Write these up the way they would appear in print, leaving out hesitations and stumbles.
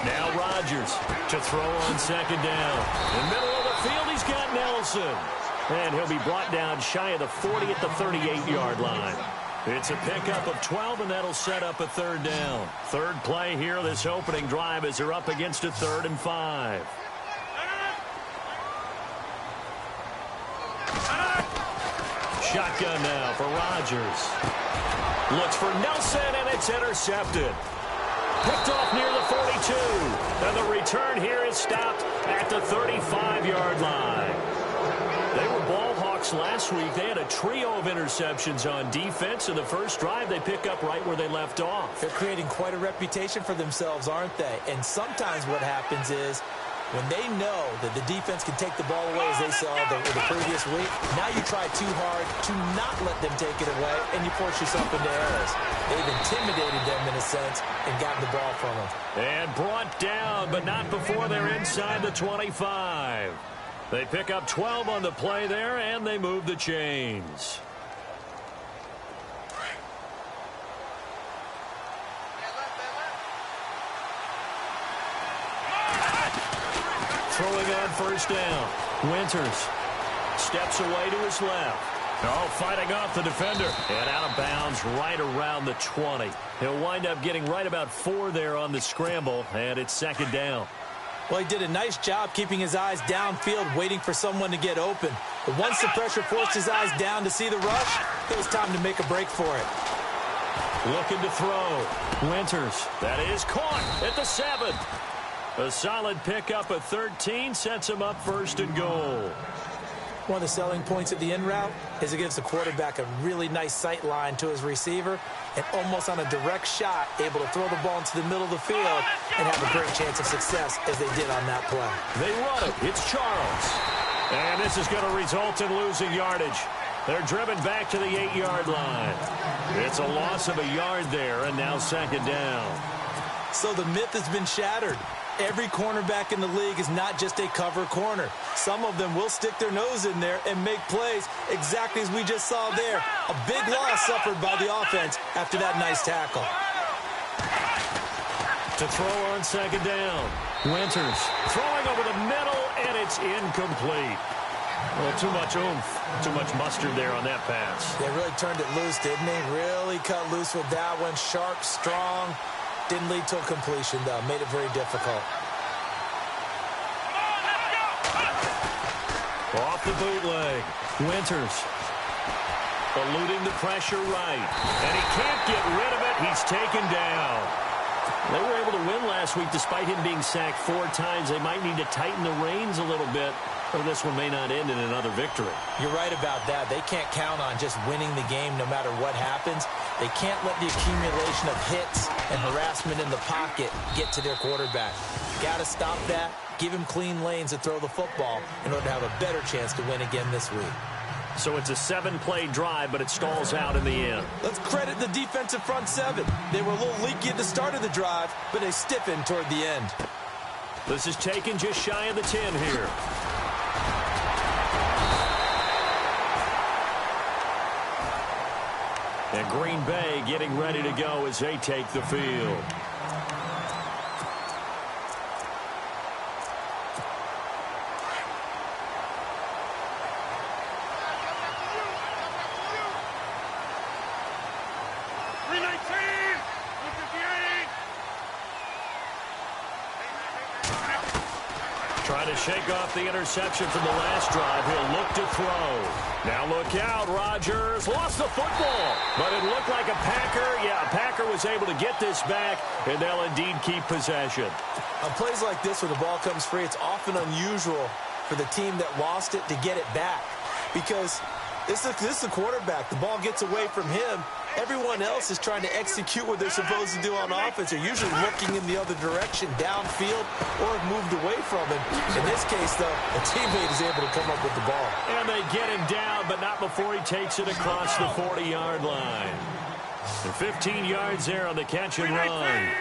Now Rodgers to throw on second down. In the middle of the field, he's got Nelson. And he'll be brought down shy of the 40 at the 38-yard line. It's a pickup of 12, and that'll set up a third down. Third play here, this opening drive, as they're up against a 3rd and 5. Shotgun now for Rodgers. Looks for Nelson, and it's intercepted. Picked off near the 42. And the return here is stopped at the 35-yard line. They were ball hawks last week. They had a trio of interceptions on defense. In the first drive, they pick up right where they left off. They're creating quite a reputation for themselves, aren't they? And sometimes what happens is when they know that the defense can take the ball away, as they saw the previous week, now you try too hard to not let them take it away, and you force yourself into errors. They've intimidated them in a sense and gotten the ball from them. And brought down, but not before they're inside the 25. They pick up 12 on the play there, and they move the chains. Throwing on first down. Winters steps away to his left. Oh, fighting off the defender. And out of bounds right around the 20. He'll wind up getting right about 4 there on the scramble, and it's second down. Well, he did a nice job keeping his eyes downfield, waiting for someone to get open. But once the pressure forced his eyes down to see the rush, it was time to make a break for it. Looking to throw. Winters. That is caught at the 7. A solid pickup of 13 sets him up 1st and goal. One of the selling points of the in route is it gives the quarterback a really nice sight line to his receiver and almost on a direct shot able to throw the ball into the middle of the field and have a great chance of success as they did on that play. They run it. It's Charles. And this is going to result in losing yardage. They're driven back to the 8-yard line. It's a loss of a yard there, and now second down. So the myth has been shattered. Every cornerback in the league is not just a cover corner. Some of them will stick their nose in there and make plays exactly as we just saw there. A big loss suffered by the offense after that nice tackle. To throw on second down. Winters throwing over the middle, and it's incomplete. Well, too much oomph, too much mustard there on that pass. They really turned it loose, didn't they? Really cut loose with that one. Sharp, strong. Didn't lead to a completion, though. Made it very difficult. Off the bootleg. Winters eluding the pressure right. And he can't get rid of it. He's taken down. They were able to win last week despite him being sacked 4 times. They might need to tighten the reins a little bit, or this one may not end in another victory. You're right about that. They can't count on just winning the game no matter what happens. They can't let the accumulation of hits and harassment in the pocket get to their quarterback. Got to stop that, give him clean lanes to throw the football in order to have a better chance to win again this week. So it's a 7-play drive, but it stalls out in the end. Let's credit the defensive front 7. They were a little leaky at the start of the drive, but they stiffened toward the end. This is taken just shy of the 10 here. And Green Bay getting ready to go as they take the field. Trying to shake off the interception from the last drive. He'll look to throw. Now look out. Rodgers lost the football. But it looked like a Packer. Yeah, a Packer was able to get this back, and they'll indeed keep possession. On plays like this where the ball comes free, it's often unusual for the team that lost it to get it back. Because this is the quarterback. The ball gets away from him. Everyone else is trying to execute what they're supposed to do on offense. They're usually looking in the other direction, downfield, or have moved away from him. In this case, though, a teammate is able to come up with the ball. And they get him down, but not before he takes it across the 40-yard line. And 15 yards there on the catch and run.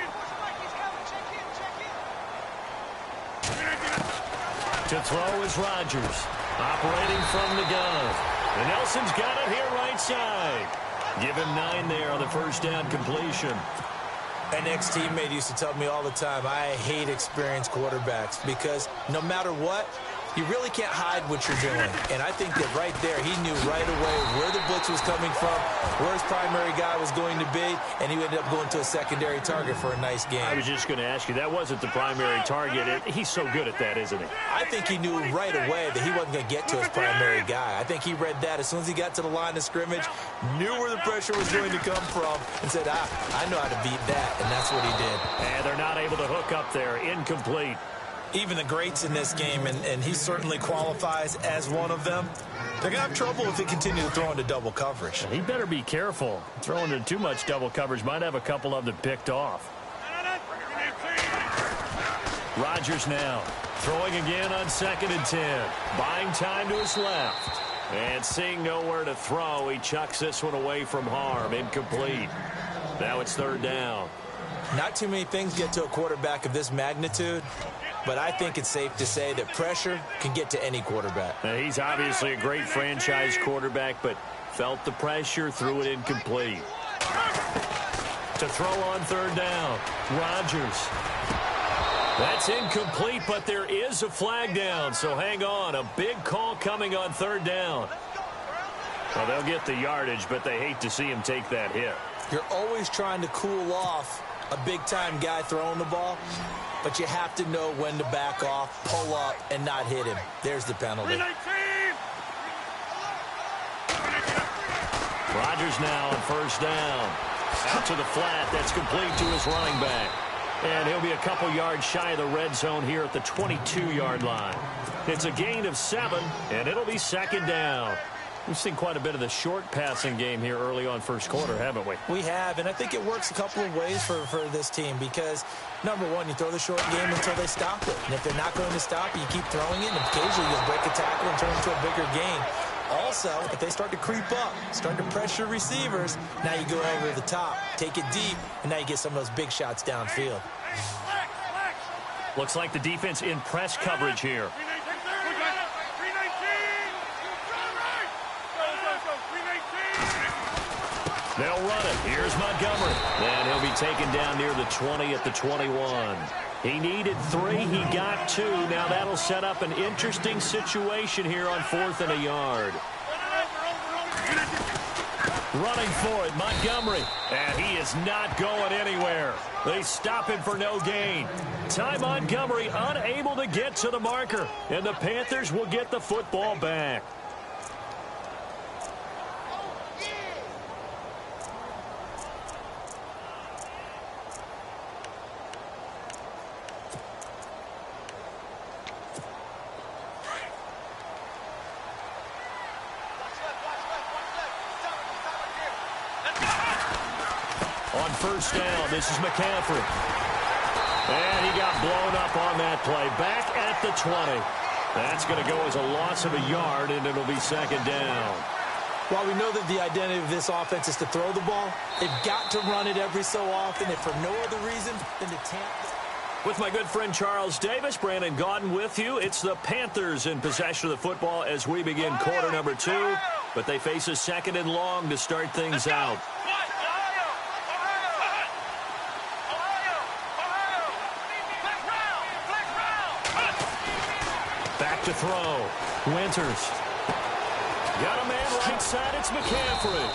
To throw is Rodgers, operating from the gun. And Nelson's got it here right side. Give him 9 there on the first down completion. An ex-teammate used to tell me all the time, I hate experienced quarterbacks because no matter what, you really can't hide what you're doing. And I think that right there, he knew right away where the blitz was coming from, where his primary guy was going to be, and he ended up going to a secondary target for a nice game. I was just going to ask you, that wasn't the primary target. He's so good at that, isn't he? I think he knew right away that he wasn't going to get to his primary guy. I think he read that as soon as he got to the line of scrimmage, knew where the pressure was going to come from, and said, I know how to beat that, and that's what he did. And they're not able to hook up there. Incomplete. Even the greats in this game, and he certainly qualifies as one of them, they're going to have trouble if they continue to throw into double coverage. He better be careful. Throwing into too much double coverage might have a couple of them picked off. Rodgers now throwing again on 2nd and 10. Buying time to his left. And seeing nowhere to throw, he chucks this one away from harm. Incomplete. Now it's 3rd down. Not too many things get to a quarterback of this magnitude, but I think it's safe to say that pressure can get to any quarterback. Now, he's obviously a great franchise quarterback, but felt the pressure, threw it incomplete. To throw on 3rd down, Rodgers. That's incomplete, but there is a flag down, so hang on. A big call coming on 3rd down. Well, they'll get the yardage, but they hate to see him take that hit. You're always trying to cool off a big-time guy throwing the ball, but you have to know when to back off, pull up, and not hit him. There's the penalty. Rodgers now on 1st down. Out to the flat. That's complete to his running back. And he'll be a couple yards shy of the red zone here at the 22-yard line. It's a gain of 7, and it'll be 2nd down. We've seen quite a bit of the short passing game here early on first quarter, haven't we? We have, and I think it works a couple of ways for this team because, number one, you throw the short game until they stop it. And if they're not going to stop it, you keep throwing it, and occasionally you'll break a tackle and turn it into a bigger gain. Also, if they start to creep up, start to pressure receivers, now you go over the top, take it deep, and now you get some of those big shots downfield. Looks like the defense in press coverage here. They'll run it. Here's Montgomery. And he'll be taken down near the 20 at the 21. He needed 3. He got 2. Now that'll set up an interesting situation here on 4th and a yard. Running for it, Montgomery. And he is not going anywhere. They stop him for no gain. Ty Montgomery unable to get to the marker. And the Panthers will get the football back. On 1st down, this is McCaffrey. And he got blown up on that play. Back at the 20. That's going to go as a loss of a yard, and it'll be 2nd down. While we know that the identity of this offense is to throw the ball, they've got to run it every so often, and for no other reason than to tamp. With my good friend Charles Davis, Brandon Gaudin with you. It's the Panthers in possession of the football as we begin quarter number 2. But they face a 2nd and long to start things out. Back to throw. Winters. Got a man right side. It's McCaffrey.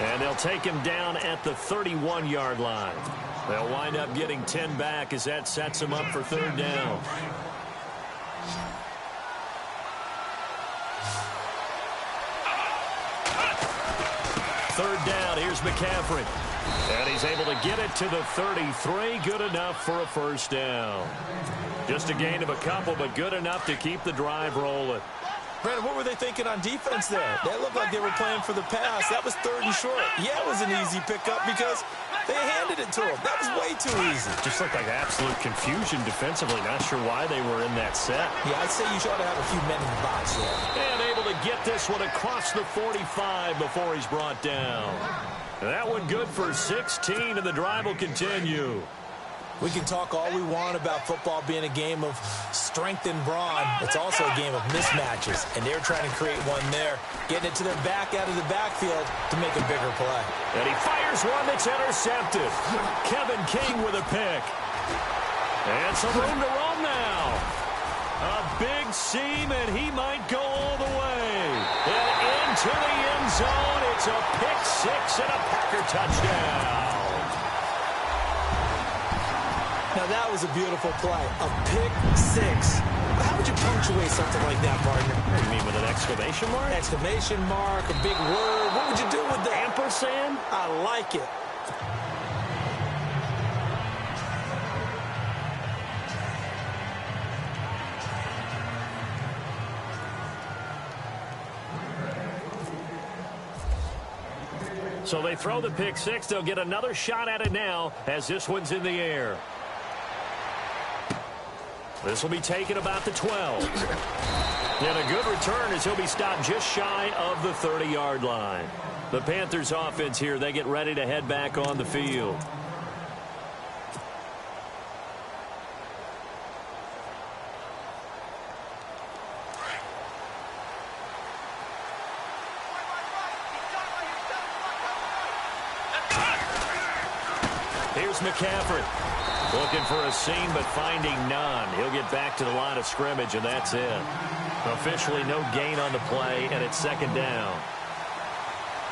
And they'll take him down at the 31-yard line. They'll wind up getting 10 back as that sets them up for 3rd down. Third down, here's McCaffrey. And he's able to get it to the 33. Good enough for a 1st down. Just a gain of a couple, but good enough to keep the drive rolling. Brandon, what were they thinking on defense there? They looked like they were playing for the pass. That was 3rd and short. Yeah, it was an easy pickup because they handed it to him. That was way too easy. Just looked like absolute confusion defensively. Not sure why they were in that set. Yeah, I'd say you ought to have a few men in the box there. And able to get this one across the 45 before he's brought down. That one good for 16, and the drive will continue. We can talk all we want about football being a game of strength and brawn. It's also a game of mismatches, and they're trying to create one there, getting it to their back out of the backfield to make a bigger play. And he fires one that's intercepted. Kevin King with a pick. And some room to run now. A big seam, and he might go all the way. And into the end zone. It's a pick six and a Packer touchdown. Now, that was a beautiful play. A pick six. How would you punctuate something like that, partner? What do you mean, with an exclamation mark? Exclamation mark, a big word. What would you do with that? Ampersand? I like it. So they throw the pick six. They'll get another shot at it now as this one's in the air. This will be taken about the 12. And a good return as he'll be stopped just shy of the 30-yard line. The Panthers offense here, they get ready to head back on the field. Here's McCaffrey. Looking for a seam, but finding none. He'll get back to the line of scrimmage, and that's it. Officially no gain on the play, and it's second down.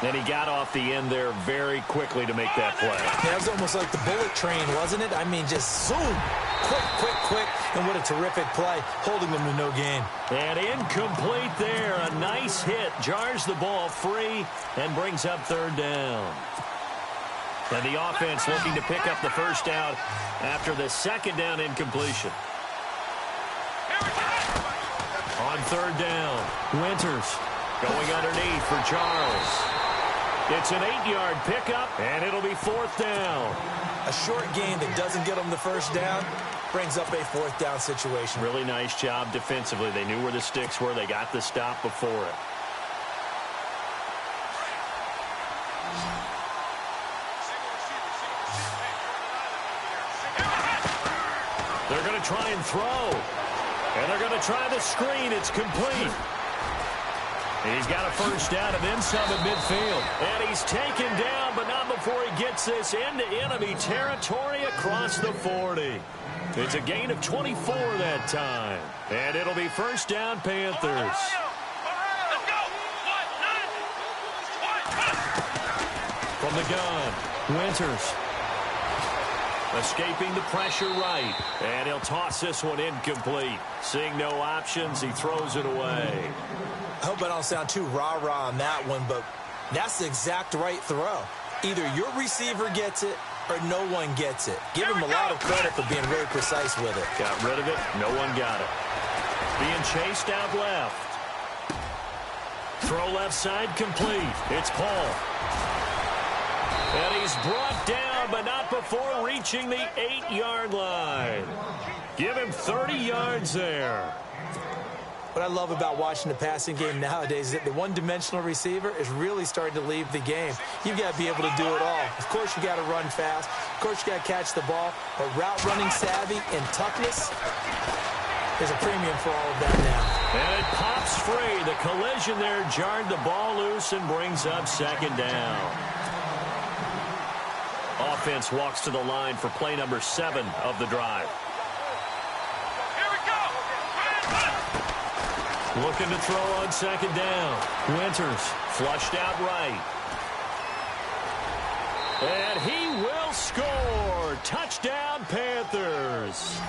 And he got off the end there very quickly to make that play. That was almost like the bullet train, wasn't it? I mean, just zoom. Quick. And what a terrific play, holding them to no gain. And incomplete there. A nice hit. Jars the ball free and brings up third down. And the offense looking to pick up the first down after the second down incompletion. On third down, Winters going underneath for Charles. It's an 8-yard pickup, and it'll be fourth down. A short gain that doesn't get them the first down brings up a fourth down situation. Really nice job defensively. They knew where the sticks were. They got the stop before it. They're going to try and throw. And they're going to try the screen. It's complete. He's got a first down and then some at midfield. And he's taken down, but not before he gets this into enemy territory across the 40. It's a gain of 24 that time. And it'll be first down, Panthers. From the gun, Winters. Escaping the pressure right. And he'll toss this one incomplete. Seeing no options, he throws it away. I hope I don't sound too rah-rah on that one, but that's the exact right throw. Either your receiver gets it or no one gets it. Give him a lot of credit for being really precise with it. Got rid of it. No one got it. Being chased out left. Throw left side complete. It's Paul. And he's brought down, but not before reaching the 8-yard line. Give him 30 yards there. What I love about watching the passing game nowadays is that the one-dimensional receiver is really starting to leave the game. You've got to be able to do it all. Of course, you got to run fast. Of course, you got to catch the ball. But route running savvy and toughness, there's a premium for all of that now. And it pops free. The collision there jarred the ball loose and brings up second down. Offense walks to the line for play number 7 of the drive. Looking to throw on second down. Winters flushed out right. And he will score. Touchdown, Panthers.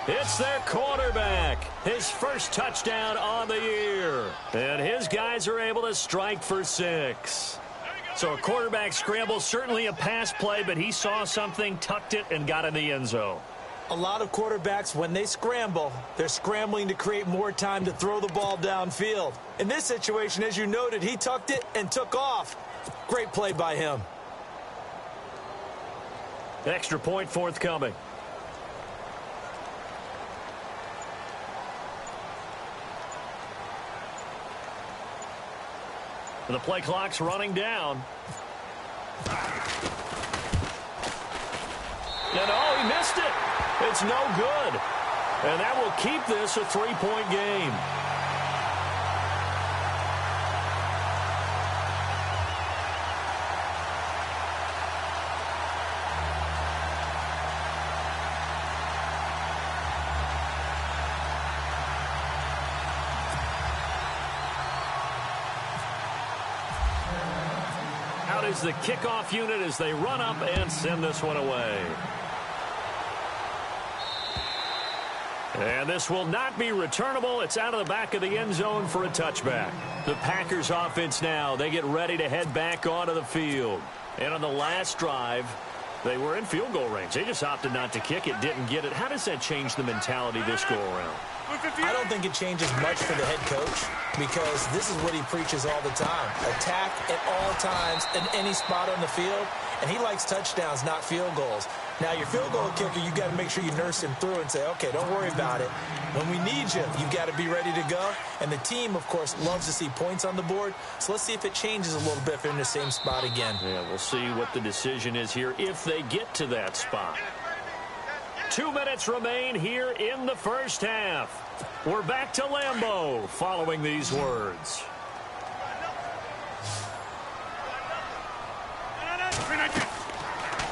It's their quarterback. His first touchdown on the year. And his guys are able to strike for 6. So a quarterback scramble, certainly a pass play, but he saw something, tucked it, and got in the end zone. A lot of quarterbacks, when they scramble, they're scrambling to create more time to throw the ball downfield. In this situation, as you noted, he tucked it and took off. Great play by him. Extra point forthcoming. The play clock's running down. And oh, he missed it. It's no good. And that will keep this a three-point game. Out is the kickoff unit as they run up and send this one away. And this will not be returnable. It's out of the back of the end zone for a touchback. The Packers offense now, they get ready to head back onto the field. And on the last drive, they were in field goal range. They just opted not to kick it, didn't get it. How does that change the mentality this go around? I don't think it changes much for the head coach because this is what he preaches all the time. Attack at all times in any spot on the field, and he likes touchdowns, not field goals. Now, your field goal kicker, you've got to make sure you nurse him through and say, okay, don't worry about it. When we need you, you've got to be ready to go. And the team, of course, loves to see points on the board. So let's see if it changes a little bit if they're in the same spot again. Yeah, we'll see what the decision is here if they get to that spot. 2 minutes remain here in the first half. We're back to Lambeau following these words.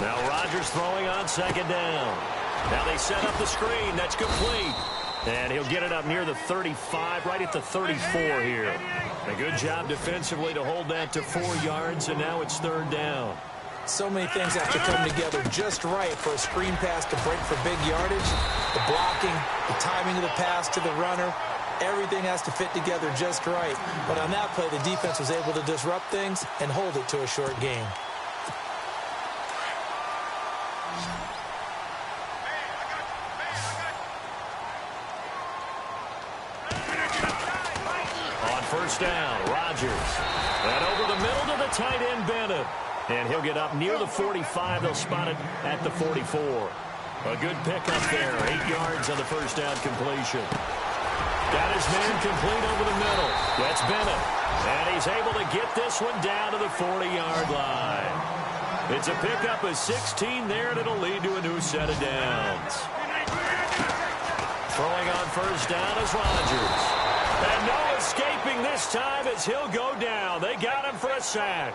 Now Rodgers throwing on second down. Now they set up the screen. That's complete. And he'll get it up near the 35, right at the 34 here. A good job defensively to hold that to 4 yards, and now it's third down. So many things have to come together just right for a screen pass to break for big yardage. The blocking, the timing of the pass to the runner, everything has to fit together just right. But on that play, the defense was able to disrupt things and hold it to a short game. On first down, Rodgers. And over the middle to the tight end, Bennett. And he'll get up near the 45. They'll spot it at the 44. A good pickup there. 8 yards on the first down completion. Got his man complete over the middle. That's Bennett. And he's able to get this one down to the 40-yard line. It's a pickup of 16 there, and it'll lead to a new set of downs. Throwing on first down is Rodgers. And no escaping this time as he'll go down. They got him for a sack.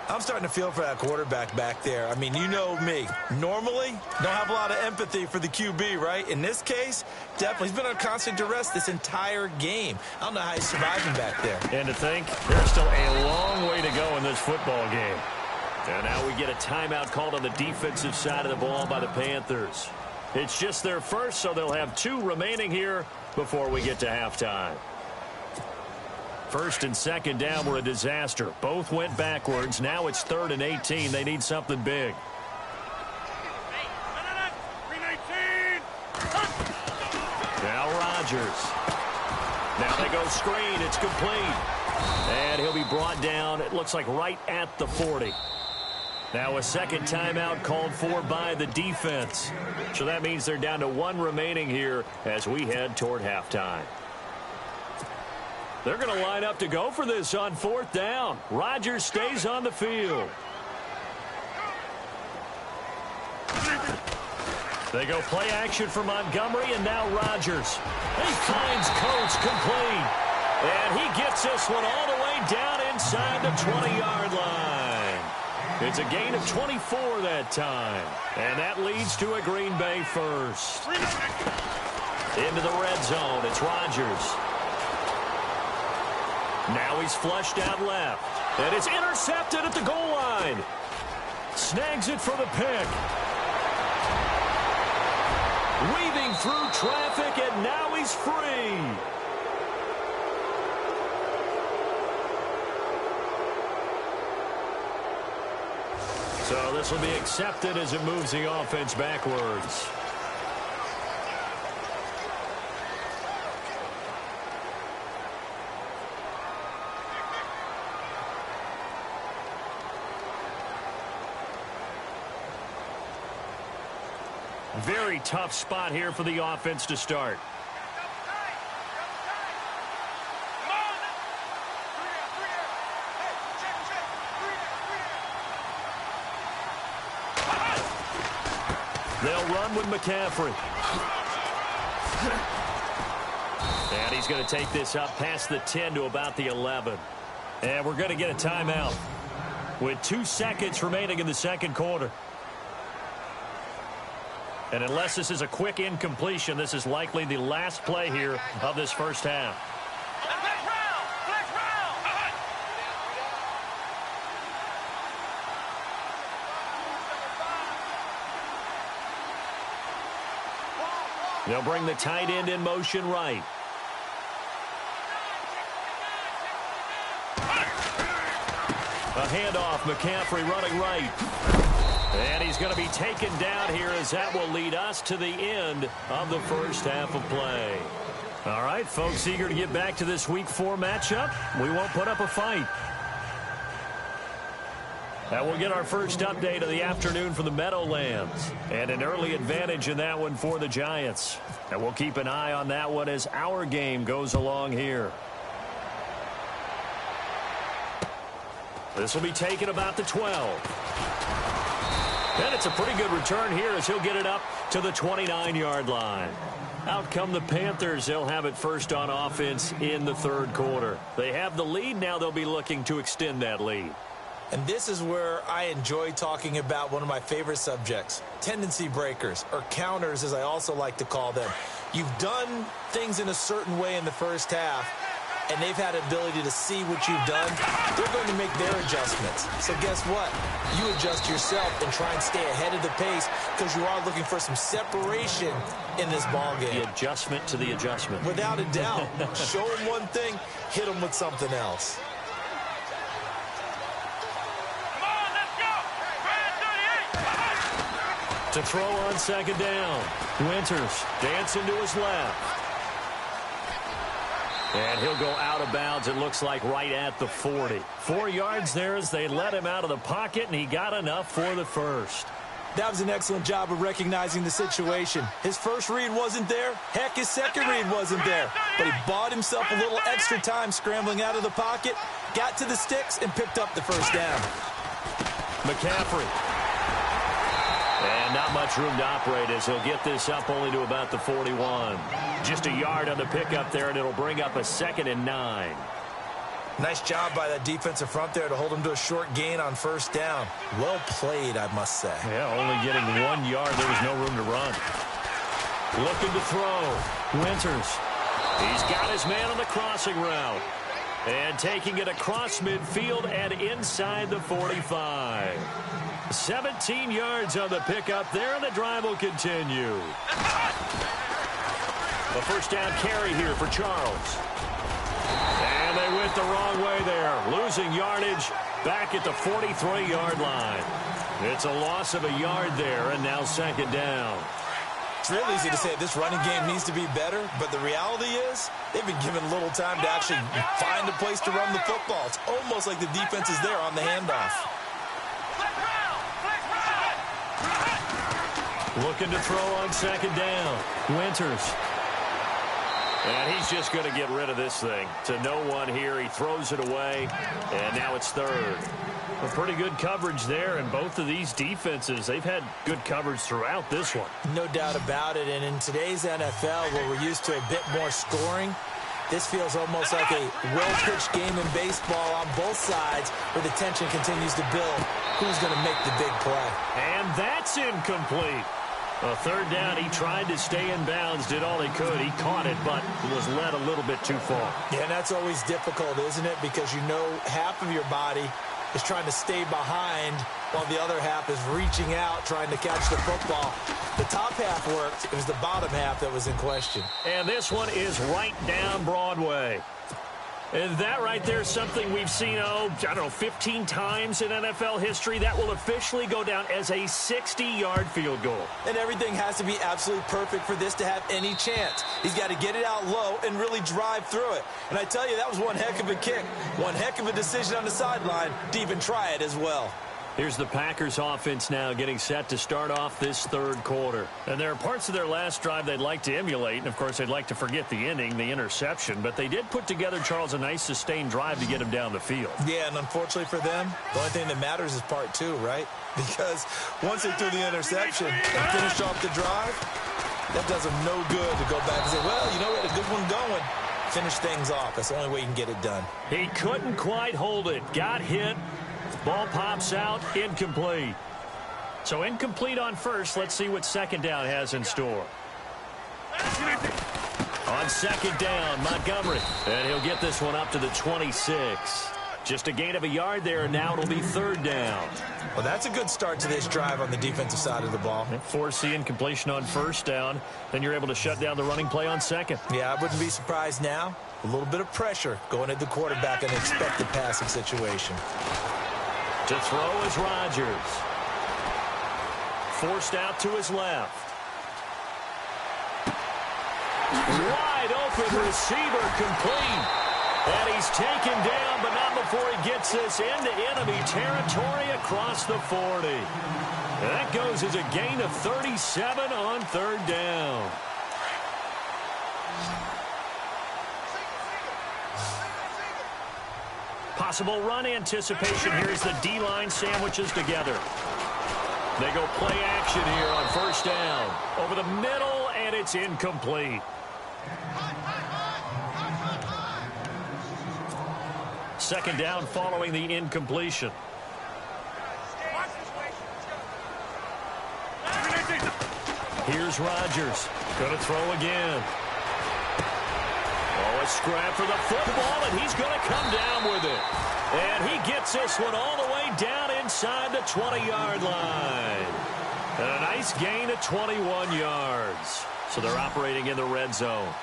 I'm starting to feel for that quarterback back there. I mean, you know me. Normally, don't have a lot of empathy for the QB, right? In this case, definitely. He's been on constant duress this entire game. I don't know how he's surviving back there. And to think, there's still a long way to go in this football game. And now we get a timeout called on the defensive side of the ball by the Panthers. It's just their first, so they'll have 2 remaining here before we get to halftime. First and second down were a disaster. Both went backwards. Now it's 3rd and 18. They need something big. Now Rodgers. Now they go screen. It's complete. And he'll be brought down, it looks like right at the 40. Now a second timeout called for by the defense. So that means they're down to 1 remaining here as we head toward halftime. They're going to line up to go for this on 4th down. Rodgers stays on the field. They go play action for Montgomery, and now Rodgers. He finds Coates complete. And he gets this one all the way down inside the 20-yard line. It's a gain of 24 that time. And that leads to a Green Bay first. Into the red zone, it's Rodgers. Now he's flushed out left. And it's intercepted at the goal line. Snags it for the pick. Weaving through traffic, and now he's free. So this will be accepted as it moves the offense backwards. Very tough spot here for the offense to start. They'll run with McCaffrey. And he's going to take this up past the 10 to about the 11. And we're going to get a timeout with 2 seconds remaining in the second quarter. And unless this is a quick incompletion, this is likely the last play here of this first half. They'll bring the tight end in motion right. A handoff, McCaffrey running right. And he's going to be taken down here as that will lead us to the end of the first half of play. All right, folks, eager to get back to this Week 4 matchup. We won't put up a fight. And we'll get our first update of the afternoon from the Meadowlands. And an early advantage in that one for the Giants. And we'll keep an eye on that one as our game goes along here. This will be taken about the 12. And it's a pretty good return here as he'll get it up to the 29-yard line. Out come the Panthers. They'll have it first on offense in the third quarter. They have the lead. Now they'll be looking to extend that lead. And this is where I enjoy talking about one of my favorite subjects, tendency breakers, or counters as I also like to call them. You've done things in a certain way in the first half, and they've had ability to see what you've done. They're going to make their adjustments. So guess what? You adjust yourself and try and stay ahead of the pace because you are looking for some separation in this ball game. The adjustment to the adjustment. Without a doubt. Show them one thing, hit them with something else. To throw on second down. Winters dancing to his left. And he'll go out of bounds, it looks like, right at the 40. 4 yards there as they let him out of the pocket, and he got enough for the first. That was an excellent job of recognizing the situation. His first read wasn't there. Heck, his second read wasn't there. But he bought himself a little extra time scrambling out of the pocket, got to the sticks, and picked up the first down. McCaffrey. And not much room to operate as he'll get this up only to about the 41. Just a yard on the pickup there, and it'll bring up a 2nd and 9. Nice job by that defensive front there to hold him to a short gain on first down. Well played, I must say. Yeah, only getting 1 yard. There was no room to run. Looking to throw. Winters. He's got his man on the crossing route. And taking it across midfield and inside the 45. 17 yards on the pickup there, and the drive will continue. A first down carry here for Charles. And they went the wrong way there, losing yardage back at the 43-yard line. It's a loss of a yard there, and now second down. It's real easy to say this running game needs to be better, but the reality is they've been given little time to actually find a place to run the football. It's almost like the defense is there on the handoff. Looking to throw on second down. Winters. And he's just going to get rid of this thing. To no one here. He throws it away. And now it's third. A pretty good coverage there. And both of these defenses, they've had good coverage throughout this one. No doubt about it. And in today's NFL, where we're used to a bit more scoring, this feels almost like a well-pitched game in baseball on both sides where the tension continues to build. Who's going to make the big play? And that's incomplete. A third down, he tried to stay in bounds, did all he could. He caught it, but was led a little bit too far. Yeah, and that's always difficult, isn't it? Because you know half of your body is trying to stay behind while the other half is reaching out, trying to catch the football. The top half worked. It was the bottom half that was in question. And this one is right down Broadway. And that right there is something we've seen, 15 times in NFL history. That will officially go down as a 60-yard field goal. And everything has to be absolutely perfect for this to have any chance. He's got to get it out low and really drive through it. And I tell you, that was one heck of a kick. One heck of a decision on the sideline to even try it as well. Here's the Packers offense now getting set to start off this third quarter. And there are parts of their last drive they'd like to emulate. And, of course, they'd like to forget the inning, the interception. But they did put together, Charles, a nice sustained drive to get him down the field. Yeah, and unfortunately for them, the only thing that matters is part two, right? Because once they threw the interception and finished off the drive, that does them no good to go back and say, well, we had a good one going. Finish things off. That's the only way you can get it done. He couldn't quite hold it. Got hit. Ball pops out. Incomplete. So incomplete on first. Let's see what second down has in store. On second down, Montgomery. And he'll get this one up to the 26. Just a gain of a yard there, and now it'll be third down. Well, that's a good start to this drive on the defensive side of the ball. Force the incompletion on first down. Then you're able to shut down the running play on second. Yeah, I wouldn't be surprised now. A little bit of pressure going at the quarterback in an expected passing situation. To throw is Rodgers. Forced out to his left. Wide open receiver complete. And he's taken down, but not before he gets this into enemy territory across the 40. And that goes as a gain of 37 on third down. Possible run anticipation here as the D-line sandwiches together. They go play action here on first down. Over the middle, and it's incomplete. Second down following the incompletion. Here's Rodgers. Going to throw again. Oh, a scrap for the football, and he's going to come down with it. And he gets this one all the way down inside the 20-yard line. And a nice gain of 21 yards. So they're operating in the red zone.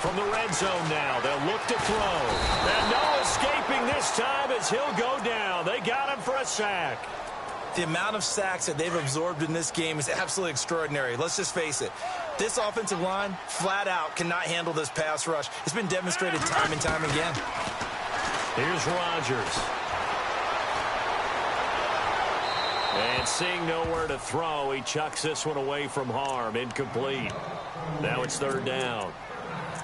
From the red zone now, they'll look to throw. And no escaping this time as he'll go down. They got him for a sack. The amount of sacks that they've absorbed in this game is absolutely extraordinary. Let's just face it. This offensive line, flat out, cannot handle this pass rush. It's been demonstrated time and time again. Here's Rodgers. And seeing nowhere to throw, he chucks this one away from harm. Incomplete. Now it's third down.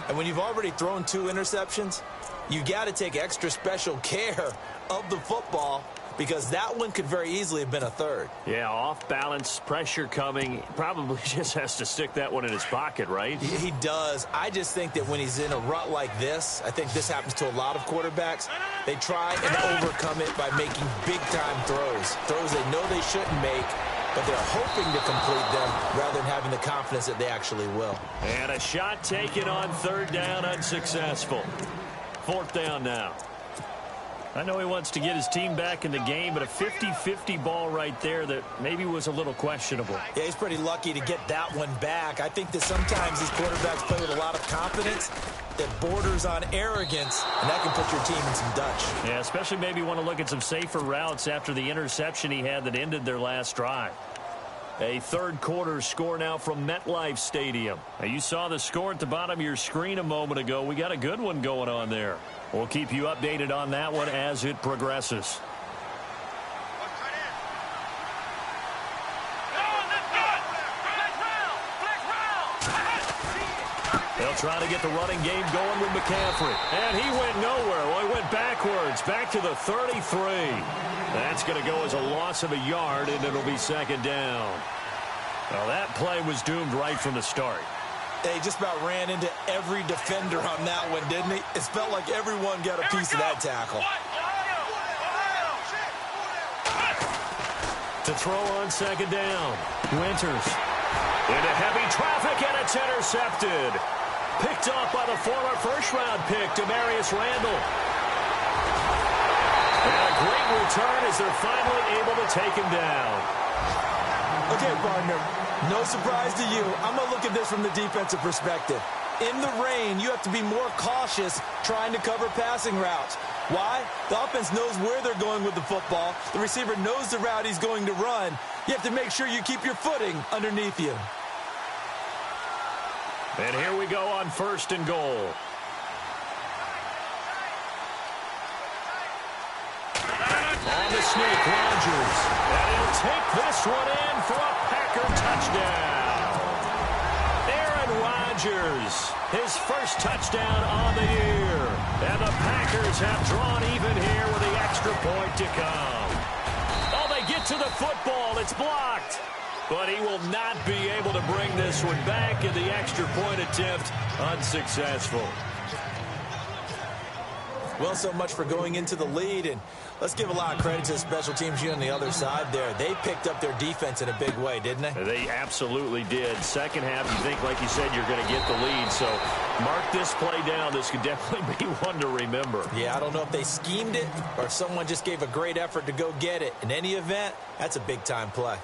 And when you've already thrown 2 interceptions, you got to take extra special care of the football because that one could very easily have been a third. Yeah, off balance, pressure coming. Probably just has to stick that one in his pocket, right? He does. I just think that when he's in a rut like this, I think this happens to a lot of quarterbacks, they try and overcome it by making big-time throws. Throws they know they shouldn't make, but they're hoping to complete them rather than having the confidence that they actually will. And a shot taken on third down, unsuccessful. Fourth down now. I know he wants to get his team back in the game, but a 50-50 ball right there that maybe was a little questionable. Yeah, he's pretty lucky to get that one back. I think that sometimes these quarterbacks play with a lot of confidence that borders on arrogance, and that can put your team in some Dutch. Yeah, especially maybe want to look at some safer routes after the interception he had that ended their last drive. A third quarter score now from MetLife Stadium. Now, you saw the score at the bottom of your screen a moment ago. We got a good one going on there. We'll keep you updated on that one as it progresses. They'll try to get the running game going with McCaffrey. And he went nowhere. Well, he went backwards, back to the 33. That's going to go as a loss of a yard, and it'll be second down. Well, that play was doomed right from the start. He just about ran into every defender on that one, didn't he? It felt like everyone got a piece of that tackle. To throw on second down. Winters. Into heavy traffic, and it's intercepted. Picked off by the former first-round pick, Demarius Randall. And a great return as they're finally able to take him down. Okay, partner, no surprise to you. I'm going to look at this from the defensive perspective. In the rain, you have to be more cautious trying to cover passing routes. Why? The offense knows where they're going with the football. The receiver knows the route he's going to run. You have to make sure you keep your footing underneath you. And here we go on first and goal. On the sneak, Rodgers. And he'll take this one in for a Packer touchdown. Aaron Rodgers, his first touchdown on the year. And the Packers have drawn even here with the extra point to come. Oh, they get to the football. It's blocked. but he will not be able to bring this one back, and the extra point attempt unsuccessful. Well, so much for going into the lead, and let's give a lot of credit to the special teams unit on the other side there. They picked up their defense in a big way, didn't they? They absolutely did. Second half, you think, like you said, you're going to get the lead. So mark this play down. This could definitely be one to remember. Yeah, I don't know if they schemed it or if someone just gave a great effort to go get it. In any event, that's a big-time play.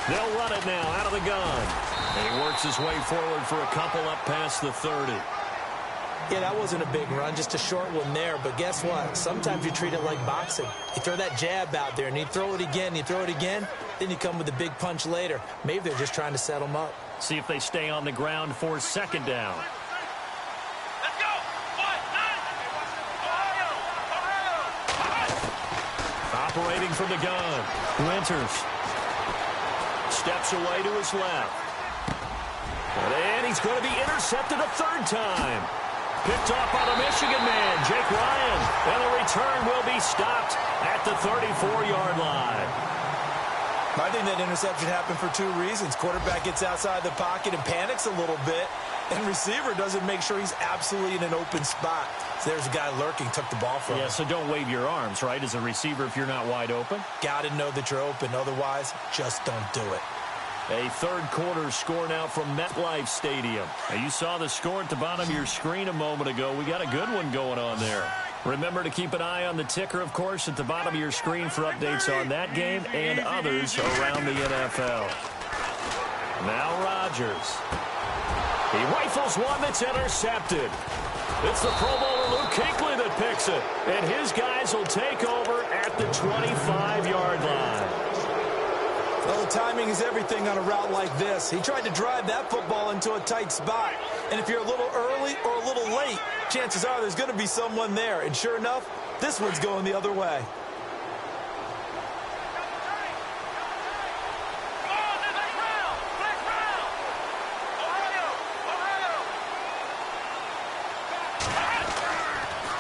They'll run it now out of the gun. And he works his way forward for a couple up past the 30. Yeah, that wasn't a big run, just a short one there. But guess what? Sometimes you treat it like boxing. You throw that jab out there, and you throw it again, you throw it again, then you come with a big punch later. Maybe they're just trying to set them up. See if they stay on the ground for second down. Let's go! Operating from the gun. Winters steps away to his left. And he's going to be intercepted a third time. Picked off by the Michigan man, Jake Ryan. And the return will be stopped at the 34-yard line. I think that interception happened for two reasons. Quarterback gets outside the pocket and panics a little bit, and receiver doesn't make sure he's absolutely in an open spot. So there's a guy lurking, took the ball from him. Yeah, so don't wave your arms, right, as a receiver if you're not wide open. Got to know that you're open. Otherwise, just don't do it. A third quarter score now from MetLife Stadium. Now, you saw the score at the bottom of your screen a moment ago. We got a good one going on there. Remember to keep an eye on the ticker, of course, at the bottom of your screen for updates on that game and others around the NFL. Now Rodgers. He rifles one that's intercepted. It's the Pro Bowler Luke Kuechly that picks it. And his guys will take over at the 25-yard line. Well, the timing is everything on a route like this. He tried to drive that football into a tight spot. And if you're a little early or a little late, chances are there's going to be someone there. And sure enough, this one's going the other way.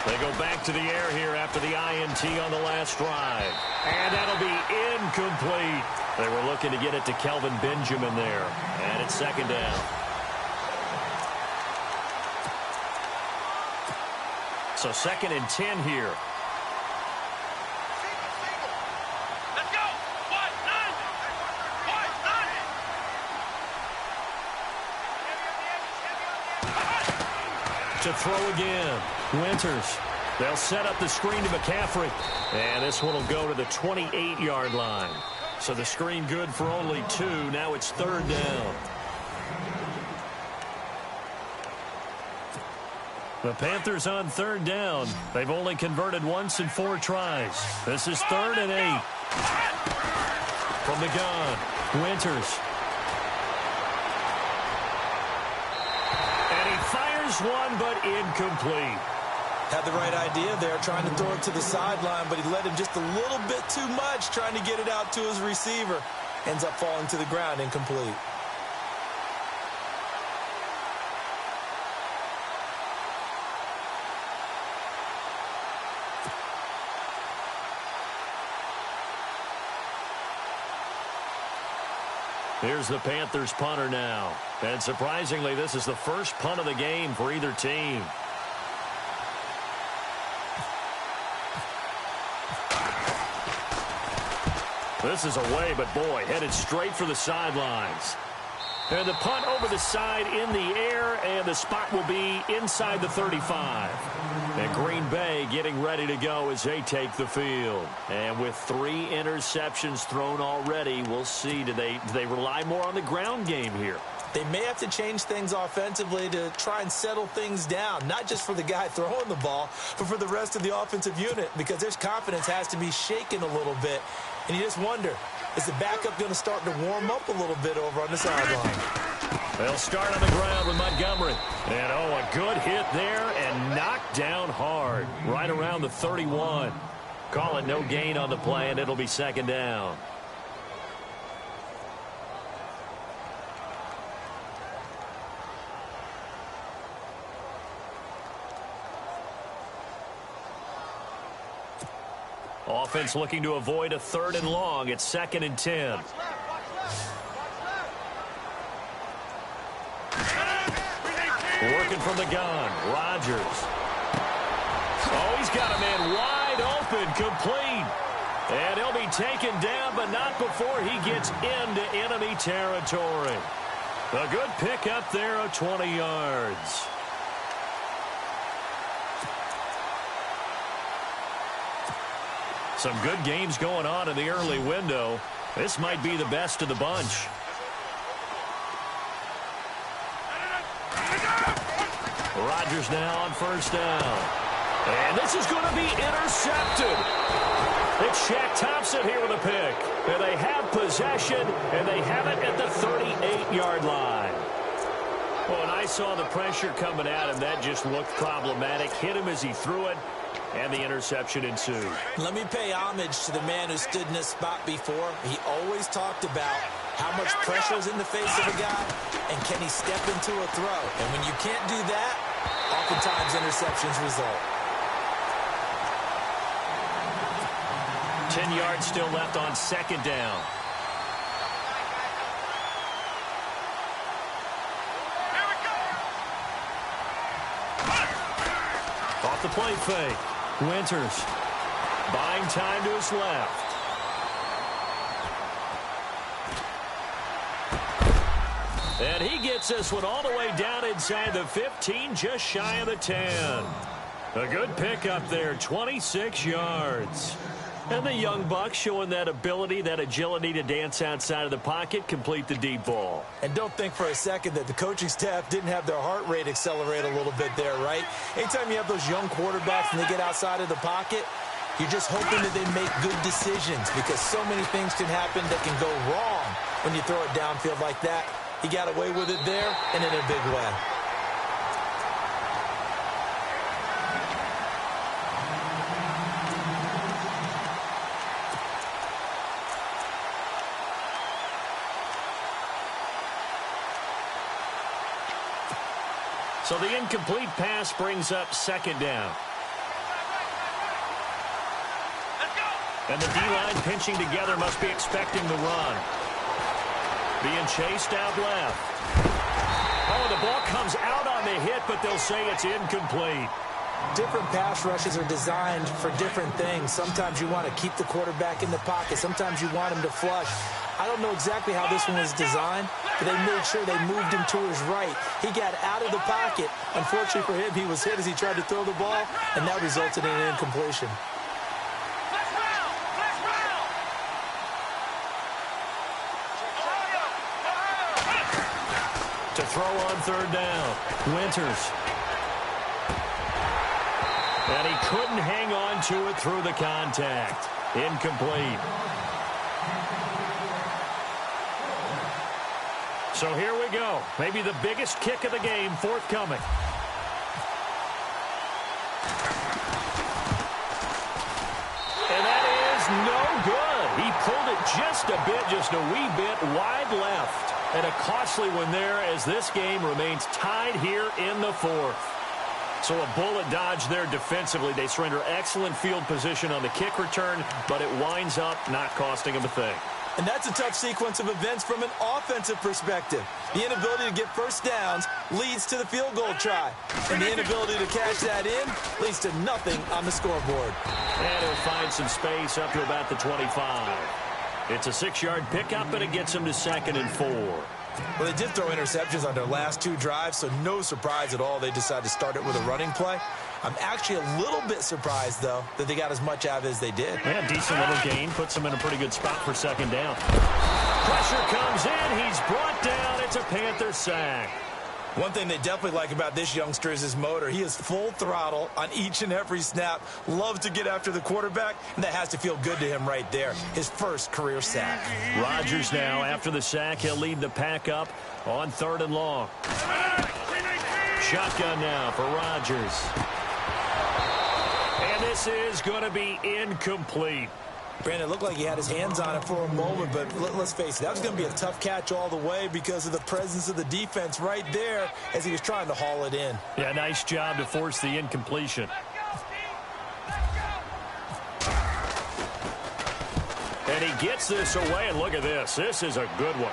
They go back to the air here after the INT on the last drive. And that'll be incomplete. They were looking to get it to Kelvin Benjamin there. And it's second down. So second and 10 here. Let's go! To throw again. Winters. They'll set up the screen to McCaffrey. And this one will go to the 28-yard line. So the screen good for only 2. Now it's third down. The Panthers on third down. They've only converted once in 4 tries. This is third and 8. From the gun, Winters. And he fires one, but incomplete. Had the right idea there, trying to throw it to the sideline, but he let him just a little bit too much, trying to get it out to his receiver. Ends up falling to the ground, incomplete. Here's the Panthers punter now. And surprisingly, this is the first punt of the game for either team. This is away, but boy, headed straight for the sidelines. And the punt over the side in the air, and the spot will be inside the 35. And Green Bay getting ready to go as they take the field. And with 3 interceptions thrown already, we'll see, do they rely more on the ground game here? They may have to change things offensively to try and settle things down, not just for the guy throwing the ball, but for the rest of the offensive unit, because their confidence has to be shaken a little bit. And you just wonder, is the backup going to start to warm up a little bit over on the sideline? They'll start on the ground with Montgomery. And, oh, a good hit there and knocked down hard right around the 31. Call it no gain on the play, and it'll be second down. Offense looking to avoid a 3rd and long. It's 2nd and 10. Working from the gun. Rodgers. Oh, he's got a man wide open, complete. And he'll be taken down, but not before he gets into enemy territory. A good pickup there of 20 yards. Some good games going on in the early window. This might be the best of the bunch. Rodgers now on 1st down. And this is going to be intercepted. It's Shaq Thompson here with a pick. And they have possession, and they have it at the 38-yard line. Well, and I saw the pressure coming at him. That just looked problematic. Hit him as he threw it, and the interception ensued. Let me pay homage to the man who stood in this spot before. He always talked about how much pressure is in the face of a guy, and can he step into a throw. And when you can't do that, oftentimes interceptions result. 10 yards still left on 2nd down. Here we go. Off the play fake. Winters buying time to his left. And he gets this one all the way down inside the 15, just shy of the 10. A good pickup there, 26 yards. And the young buck showing that ability, that agility to dance outside of the pocket, complete the deep ball. And don't think for a second that the coaching staff didn't have their heart rate accelerate a little bit there, right? Anytime you have those young quarterbacks and they get outside of the pocket, you're just hoping that they make good decisions, because so many things can happen that can go wrong when you throw it downfield like that. He got away with it there and in a big way. So the incomplete pass brings up 2nd down. Let's go. And the D-line pinching together, must be expecting the run. Being chased out left. Oh, the ball comes out on the hit, but they'll say it's incomplete. Different pass rushes are designed for different things. Sometimes you want to keep the quarterback in the pocket. Sometimes you want him to flush. I don't know exactly how this one was designed, but they made sure they moved him to his right. He got out of the pocket. Unfortunately for him, he was hit as he tried to throw the ball, and that resulted in an incompletion. Let's round. Let's round. To throw on 3rd down. Winters. And he couldn't hang on to it through the contact. Incomplete. So here we go. Maybe the biggest kick of the game forthcoming. And that is no good. He pulled it just a bit, just a wee bit wide left. And a costly one there as this game remains tied here in the 4th. So a bullet dodge there defensively. They surrender excellent field position on the kick return, but it winds up not costing them a thing. And that's a tough sequence of events from an offensive perspective. The inability to get first downs leads to the field goal try. And the inability to cash that in leads to nothing on the scoreboard. And he'll find some space up to about the 25. It's a 6-yard pickup, and it gets him to 2nd and 4. Well, they did throw interceptions on their last 2 drives, so no surprise at all they decided to start it with a running play. I'm actually a little bit surprised, though, that they got as much out of it as they did. Yeah, decent little gain. Puts them in a pretty good spot for 2nd down. Pressure comes in. He's brought down. It's a Panther sack. One thing they definitely like about this youngster is his motor. He is full throttle on each and every snap. Loves to get after the quarterback, and that has to feel good to him right there. His first career sack. Rodgers now, after the sack, he'll lead the pack up on 3rd and long. Shotgun now for Rodgers. And This is going to be incomplete. Brandon, it looked like he had his hands on it for a moment, but let's face it, that was going to be a tough catch all the way because of the presence of the defense right there as he was trying to haul it in. Yeah, nice job to force the incompletion. And he gets this away, and look at this. This is a good one.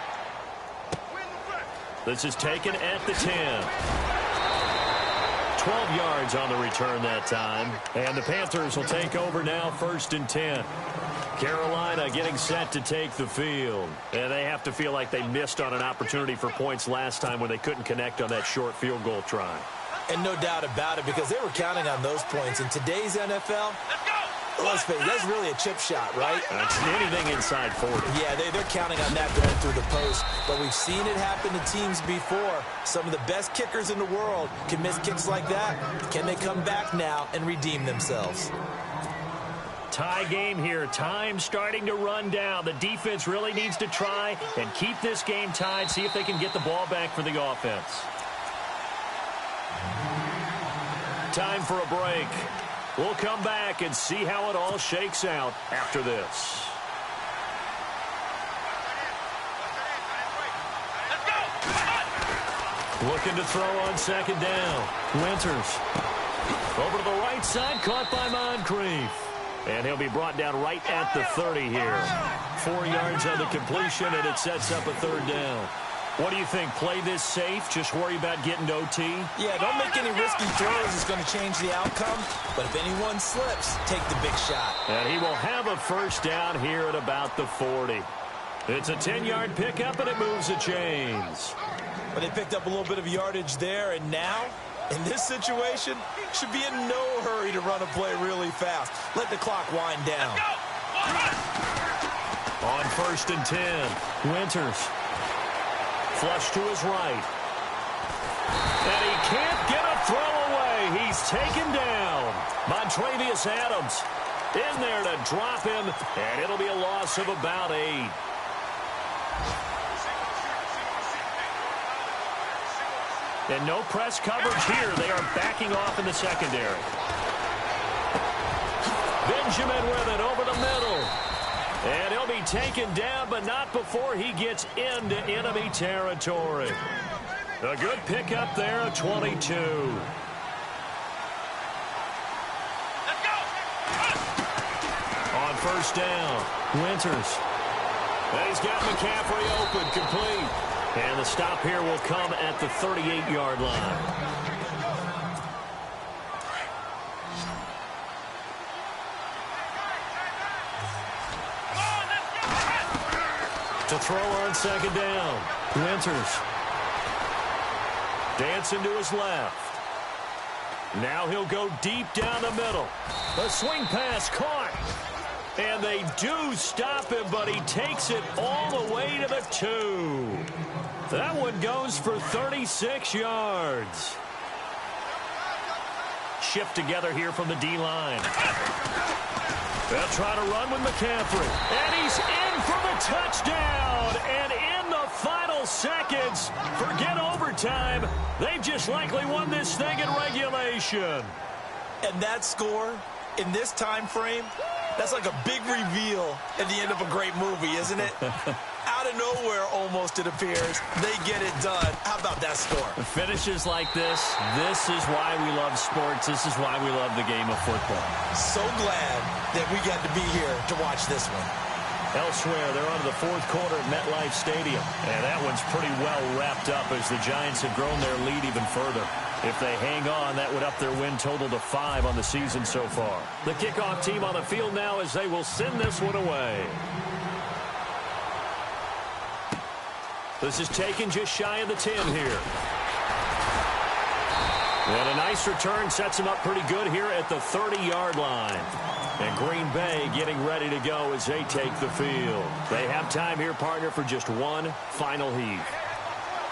This is taken at the 10. 12 yards on the return that time. And the Panthers will take over now, 1st and 10. Carolina getting set to take the field. And they have to feel like they missed on an opportunity for points last time when they couldn't connect on that short field goal try. And no doubt about it, because they were counting on those points. In today's NFL, let's face it, that's really a chip shot, right? That's anything inside 40. Yeah, they're counting on that going through the post. But we've seen it happen to teams before. Some of the best kickers in the world can miss kicks like that. Can they come back now and redeem themselves? Tie game here. Time starting to run down. The defense really needs to try and keep this game tied, see if they can get the ball back for the offense. Time for a break. We'll come back and see how it all shakes out after this. Looking to throw on 2nd down. Winters. Over to the right side, caught by Moncrief. And he'll be brought down right at the 30 here. 4 yards on the completion, and it sets up a 3rd down. What do you think? Play this safe? Just worry about getting to OT? Yeah, don't make any risky throws. It's going to change the outcome. But if anyone slips, take the big shot. And he will have a 1st down here at about the 40. It's a 10-yard pickup, and it moves the chains. But they picked up a little bit of yardage there, and now, in this situation, should be in no hurry to run a play really fast. Let the clock wind down. On 1st and 10, Winters. Flush to his right. And he can't get a throw away. He's taken down. Montravius Adams in there to drop him, and it'll be a loss of about 8. And no press coverage here. They are backing off in the secondary. Benjamin with it over the middle. And he'll be taken down, but not before he gets into enemy territory. A good pickup there, a 22. On 1st down, Winters. And he's got McCaffrey open, complete. And the stop here will come at the 38-yard line. To throw on 2nd down, Winters. Dancing to his left. Now he'll go deep down the middle. A swing pass caught. And they do stop him, but he takes it all the way to the 2. That one goes for 36 yards. Shift together here from the D-line. They'll try to run with McCaffrey. And he's in for the touchdown. And in the final seconds, forget overtime. They've just likely won this thing in regulation. And that score in this time frame, that's like a big reveal at the end of a great movie, isn't it? Out of nowhere, almost, it appears, they get it done. How about that score? Finishes like this is why we love sports. This is why we love the game of football. So glad that we got to be here to watch this one. Elsewhere, they're on to the 4th quarter at MetLife Stadium. And that one's pretty well wrapped up as the Giants have grown their lead even further. If they hang on, that would up their win total to 5 on the season so far. The kickoff team on the field now as they will send this one away. This is taken just shy of the 10 here. And a nice return sets him up pretty good here at the 30-yard line. And Green Bay getting ready to go as they take the field. They have time here, partner, for just one final heave.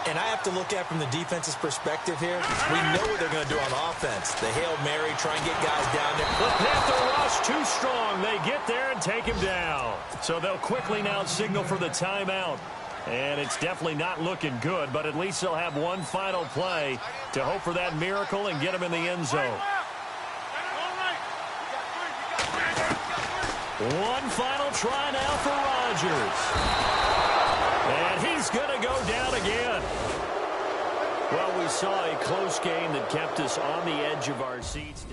And I have to look at from the defense's perspective here. We know what they're going to do on offense. The Hail Mary, try and get guys down there. The Panther rush too strong. They get there and take him down. So they'll quickly now signal for the timeout. And it's definitely not looking good, but at least they'll have one final play to hope for that miracle and get him in the end zone. One final try now for Rodgers. And he's going to go down again. Well, we saw a close game that kept us on the edge of our seats.